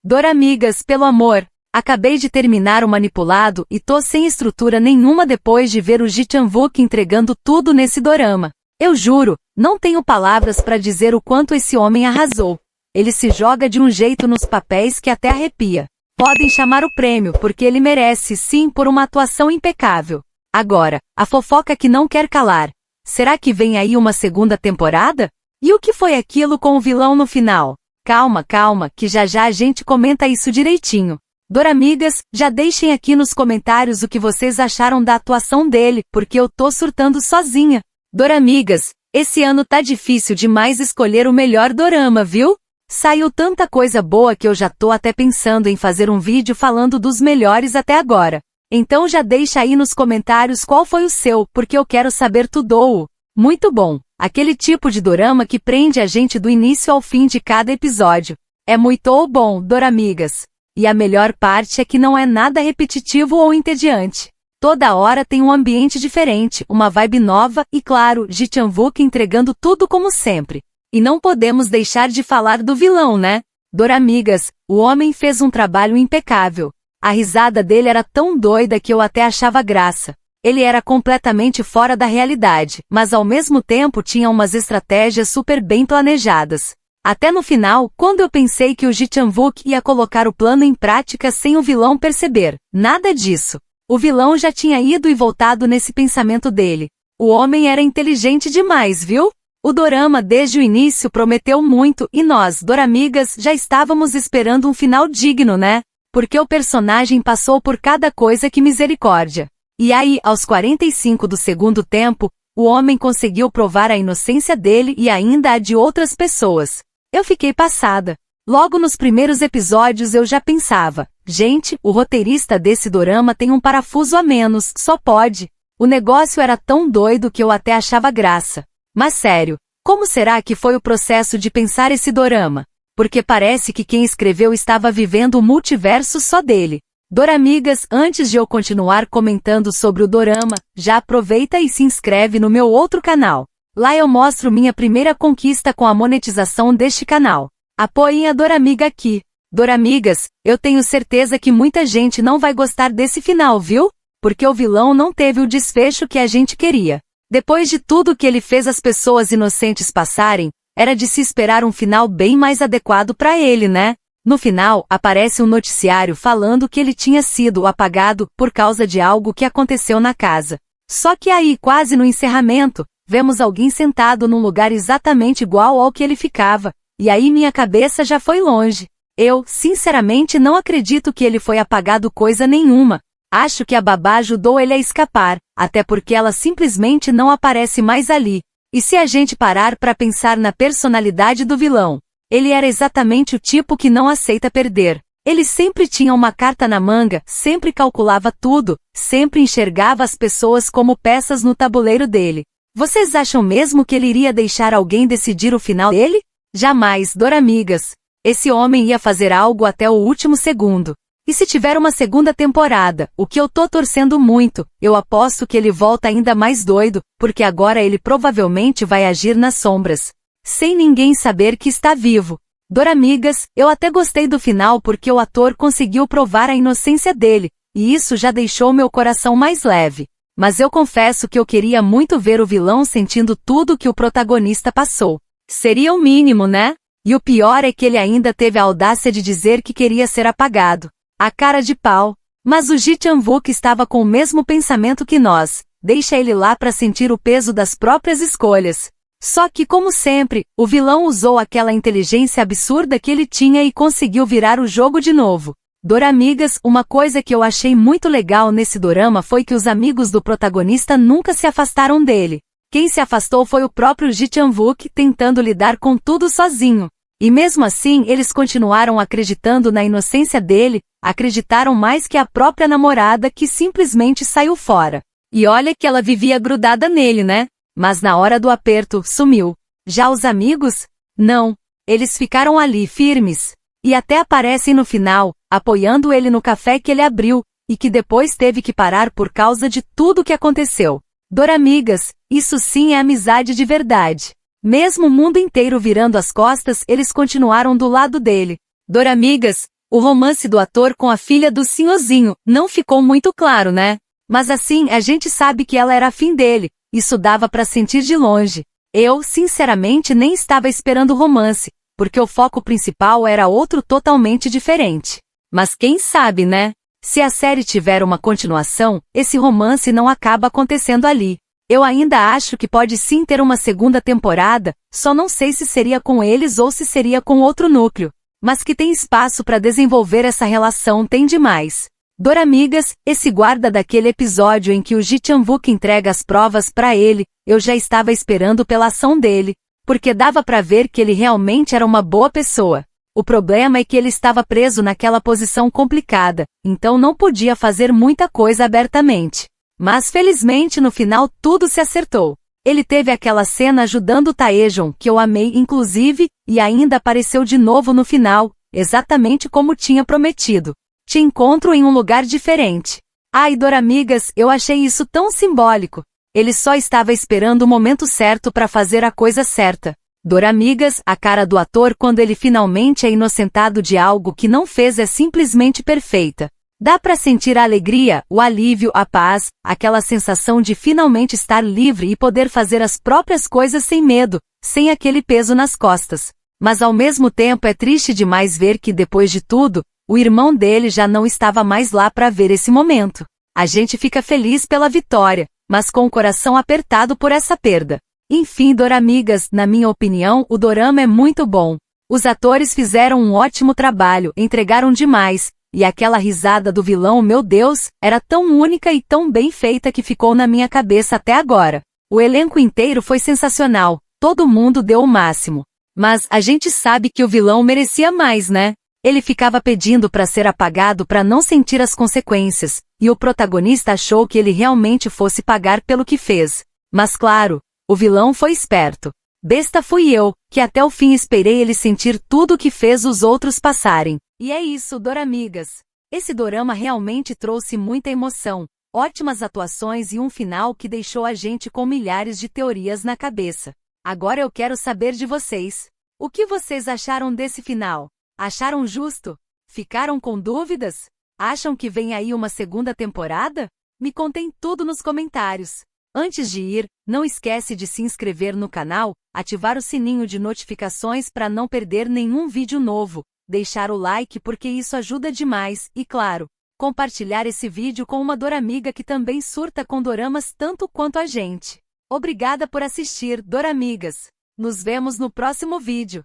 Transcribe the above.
Doramigas, pelo amor. Acabei de terminar o Manipulado e tô sem estrutura nenhuma depois de ver o Ji Chang-wook entregando tudo nesse dorama. Eu juro, não tenho palavras pra dizer o quanto esse homem arrasou. Ele se joga de um jeito nos papéis que até arrepia. Podem chamar o prêmio porque ele merece sim por uma atuação impecável. Agora, a fofoca que não quer calar. Será que vem aí uma segunda temporada? E o que foi aquilo com o vilão no final? Calma, que já a gente comenta isso direitinho. Doramigas, já deixem aqui nos comentários o que vocês acharam da atuação dele, porque eu tô surtando sozinha. Doramigas, esse ano tá difícil demais escolher o melhor dorama, viu? Saiu tanta coisa boa que eu já tô até pensando em fazer um vídeo falando dos melhores até agora. Então já deixa aí nos comentários qual foi o seu, porque eu quero saber tudo. Muito bom, aquele tipo de dorama que prende a gente do início ao fim de cada episódio. É muito bom, Doramigas. E a melhor parte é que não é nada repetitivo ou entediante. Toda hora tem um ambiente diferente, uma vibe nova e, claro, Ji Chang-wook entregando tudo como sempre. E não podemos deixar de falar do vilão, né? Doramigas, o homem fez um trabalho impecável. A risada dele era tão doida que eu até achava graça. Ele era completamente fora da realidade, mas ao mesmo tempo tinha umas estratégias super bem planejadas. Até no final, quando eu pensei que o Ji Chang-wook ia colocar o plano em prática sem o vilão perceber, nada disso. O vilão já tinha ido e voltado nesse pensamento dele. O homem era inteligente demais, viu? O dorama desde o início prometeu muito e nós, Doramigas, já estávamos esperando um final digno, né? Porque o personagem passou por cada coisa que misericórdia. E aí, aos 45 do segundo tempo, o homem conseguiu provar a inocência dele e ainda a de outras pessoas. Eu fiquei passada. Logo nos primeiros episódios eu já pensava, gente, o roteirista desse dorama tem um parafuso a menos, só pode. O negócio era tão doido que eu até achava graça. Mas sério, como será que foi o processo de pensar esse dorama? Porque parece que quem escreveu estava vivendo o multiverso só dele. Doramigas, antes de eu continuar comentando sobre o dorama, já aproveita e se inscreve no meu outro canal. Lá eu mostro minha primeira conquista com a monetização deste canal. Apoiem a Doramiga aqui. Doramigas, eu tenho certeza que muita gente não vai gostar desse final, viu? Porque o vilão não teve o desfecho que a gente queria. Depois de tudo que ele fez as pessoas inocentes passarem, era de se esperar um final bem mais adequado para ele, né? No final, aparece um noticiário falando que ele tinha sido apagado por causa de algo que aconteceu na casa. Só que aí, quase no encerramento, vemos alguém sentado num lugar exatamente igual ao que ele ficava, e aí minha cabeça já foi longe. Eu, sinceramente, não acredito que ele foi apagado coisa nenhuma. Acho que a babá ajudou ele a escapar, até porque ela simplesmente não aparece mais ali. E se a gente parar para pensar na personalidade do vilão, ele era exatamente o tipo que não aceita perder. Ele sempre tinha uma carta na manga, sempre calculava tudo, sempre enxergava as pessoas como peças no tabuleiro dele. Vocês acham mesmo que ele iria deixar alguém decidir o final dele? Jamais, Doramigas. Esse homem ia fazer algo até o último segundo. E se tiver uma segunda temporada, o que eu tô torcendo muito, eu aposto que ele volta ainda mais doido, porque agora ele provavelmente vai agir nas sombras, sem ninguém saber que está vivo. Doramigas, eu até gostei do final porque o ator conseguiu provar a inocência dele, e isso já deixou meu coração mais leve. Mas eu confesso que eu queria muito ver o vilão sentindo tudo que o protagonista passou. Seria o mínimo, né? E o pior é que ele ainda teve a audácia de dizer que queria ser apagado. A cara de pau. Mas o Ji Chang-wook estava com o mesmo pensamento que nós. Deixa ele lá para sentir o peso das próprias escolhas. Só que, como sempre, o vilão usou aquela inteligência absurda que ele tinha e conseguiu virar o jogo de novo. Doramigas, uma coisa que eu achei muito legal nesse dorama foi que os amigos do protagonista nunca se afastaram dele. Quem se afastou foi o próprio Ji Chang-wook tentando lidar com tudo sozinho. E mesmo assim eles continuaram acreditando na inocência dele, acreditaram mais que a própria namorada que simplesmente saiu fora. E olha que ela vivia grudada nele, né? Mas na hora do aperto, sumiu. Já os amigos? Não. Eles ficaram ali firmes. E até aparecem no final, apoiando ele no café que ele abriu, e que depois teve que parar por causa de tudo que aconteceu. Doramigas, isso sim é amizade de verdade. Mesmo o mundo inteiro virando as costas, eles continuaram do lado dele. Doramigas, O romance do ator com a filha do senhorzinho não ficou muito claro, né? Mas assim, a gente sabe que ela era afim dele, isso dava pra sentir de longe. Eu, sinceramente, nem estava esperando romance, porque o foco principal era outro totalmente diferente. Mas quem sabe, né? Se a série tiver uma continuação, esse romance não acaba acontecendo ali. Eu ainda acho que pode sim ter uma segunda temporada, só não sei se seria com eles ou se seria com outro núcleo. Mas que tem espaço para desenvolver essa relação tem demais. Doramigas, esse guarda daquele episódio em que o Ji Chang-wook entrega as provas para ele, eu já estava esperando pela ação dele, porque dava para ver que ele realmente era uma boa pessoa. O problema é que ele estava preso naquela posição complicada, então não podia fazer muita coisa abertamente. Mas felizmente no final tudo se acertou. Ele teve aquela cena ajudando Taejon, que eu amei inclusive, e ainda apareceu de novo no final, exatamente como tinha prometido. Te encontro em um lugar diferente. Ai, Doramigas, eu achei isso tão simbólico. Ele só estava esperando o momento certo para fazer a coisa certa. Doramigas, a cara do ator quando ele finalmente é inocentado de algo que não fez é simplesmente perfeita. Dá pra sentir a alegria, o alívio, a paz, aquela sensação de finalmente estar livre e poder fazer as próprias coisas sem medo, sem aquele peso nas costas. Mas ao mesmo tempo é triste demais ver que depois de tudo, o irmão dele já não estava mais lá pra ver esse momento. A gente fica feliz pela vitória, mas com o coração apertado por essa perda. Enfim, Doramigas, na minha opinião, o dorama é muito bom. Os atores fizeram um ótimo trabalho, entregaram demais. E aquela risada do vilão, meu Deus, era tão única e tão bem feita que ficou na minha cabeça até agora. O elenco inteiro foi sensacional, todo mundo deu o máximo. Mas a gente sabe que o vilão merecia mais, né? Ele ficava pedindo para ser apagado para não sentir as consequências, e o protagonista achou que ele realmente fosse pagar pelo que fez. Mas claro, o vilão foi esperto. Besta fui eu, que até o fim esperei ele sentir tudo o que fez os outros passarem. E é isso, Doramigas. Esse dorama realmente trouxe muita emoção, ótimas atuações e um final que deixou a gente com milhares de teorias na cabeça. Agora eu quero saber de vocês. O que vocês acharam desse final? Acharam justo? Ficaram com dúvidas? Acham que vem aí uma segunda temporada? Me contem tudo nos comentários. Antes de ir, não esquece de se inscrever no canal, ativar o sininho de notificações para não perder nenhum vídeo novo. Deixar o like porque isso ajuda demais e, claro, compartilhar esse vídeo com uma doramiga que também surta com doramas tanto quanto a gente. Obrigada por assistir, Doramigas. Nos vemos no próximo vídeo.